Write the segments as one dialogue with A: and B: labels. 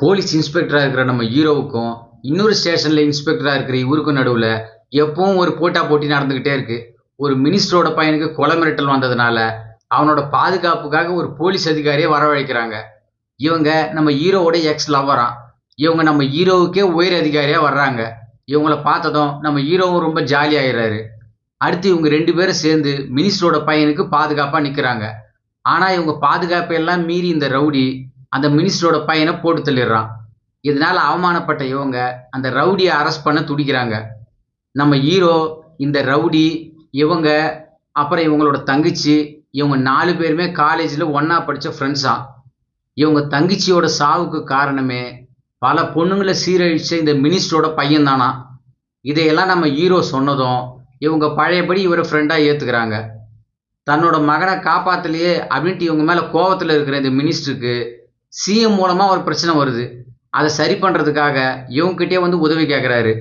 A: Police இன்ஸ்பெக்டரா இருக்கிற நம்ம ஹீரோவுக்கும், இன்னொரு ஸ்டேஷன்ல இன்ஸ்பெக்டரா இருக்கிற இவருக்கும் நடுவுல எப்பவும் ஒரு போட்டி நடந்துகிட்டே இருக்கு. ஒரு மினிஸ்டரோட பையனுக்கு கொலை மிரட்டல் வந்ததுனால, அவனோட பாதுகாப்புக்காக ஒரு போலீஸ் அதிகாரியை வரவழைக்கிறாங்க. இவங்க நம்ம ஹீரோவோட எக்ஸ் லவ்வராம். இவங்க நம்ம ஹீரோவுக்கே உயர் அதிகாரியா வர்றாங்க. இவங்கள பார்த்ததும் நம்ம ஹீரோவும் ரொம்ப ஜாலி ஆயிடுறாரு. அடுத்து இவங்க 2 பேரும் சேர்ந்து மினிஸ்டரோட பையனுக்கு பாதுகாப்பா நிக்கிறாங்க. ஆனா இவங்க பாதுகாப்பை எல்லாம் மீறி இந்த ரவுடி அந்த மினிஸ்டரோட பையனை போட்டு தள்ளிடுறான். இதனால அவமானப்பட்ட இவங்க அந்த ரவுடியை அரெஸ்ட் பண்ண துடிக்கிறாங்க. நம்ம ஹீரோ, இந்த ரவுடி, இவங்க, அப்புறம் இவங்களோட தங்கச்சி, இவங்க 4 பேருமே காலேஜ்ல ஒண்ணா படிச்ச ஃப்ரெண்ட்ஸாம். இவங்க தங்கச்சியோட சாவுக்கு காரணமே பல பொண்ணுங்களை சீரழிச்ச இந்த மினிஸ்டரோட பையன் தானா. இதையெல்லாம் நம்ம ஹீரோ சொன்னதும் இவங்க பழையபடி இவரை ஃப்ரெண்டா ஏத்துக்கிறாங்க. தன்னோட மகனை காப்பாத்தலையே அப்படின்ட்டு இவங்க மேல கோவத்துல இருக்கிற இந்த மினிஸ்டருக்கு சிஎம் மூலமா ஒரு பிரச்சனை வருது. அதை சரி பண்றதுக்காக இவங்ககிட்டயே வந்து உதவி கேட்கிறாரு.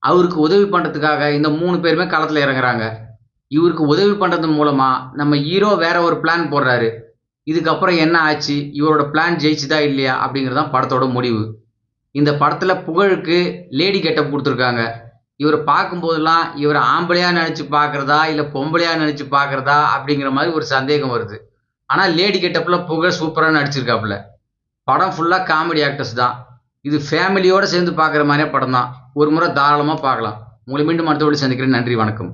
A: அவருக்கு உதவி பண்றதுக்காக இந்த 3 பேருமே களத்துல இறங்குறாங்க. இவருக்கு உதவி பண்றது மூலமா நம்ம ஹீரோ வேற ஒரு பிளான் போடுறாரு. இதுக்கப்புறம் என்ன ஆச்சு, இவரோட பிளான் ஜெயிச்சுதா இல்லையா அப்படிங்கறதுதான் படத்தோட முடிவு. இந்த படத்துல புகழுக்கு லேடி கெட்டப் கொடுத்துருக்காங்க. இவரை பார்க்கும்போதெல்லாம் இவரை ஆம்பளையா நினைச்சு பார்க்கறதா இல்ல பொம்பளையா நினைச்சு பார்க்கறதா அப்படிங்கிற மாதிரி ஒரு சந்தேகம் வருது. ஆனா லேடி கெட்டப்ல புகழ் சூப்பரா நடிச்சிருக்காப்புல. படம் ஃபுல்லா காமெடி ஆக்டர்ஸ் தான். இது ஃபேமிலியோட சேர்ந்து பார்க்குற மாதிரியே படம் தான். ஒரு முறை தாராளமா பார்க்கலாம். உங்களை மீண்டும் அடுத்த வீடியோவில் சந்திக்கிறேன். நன்றி, வணக்கம்.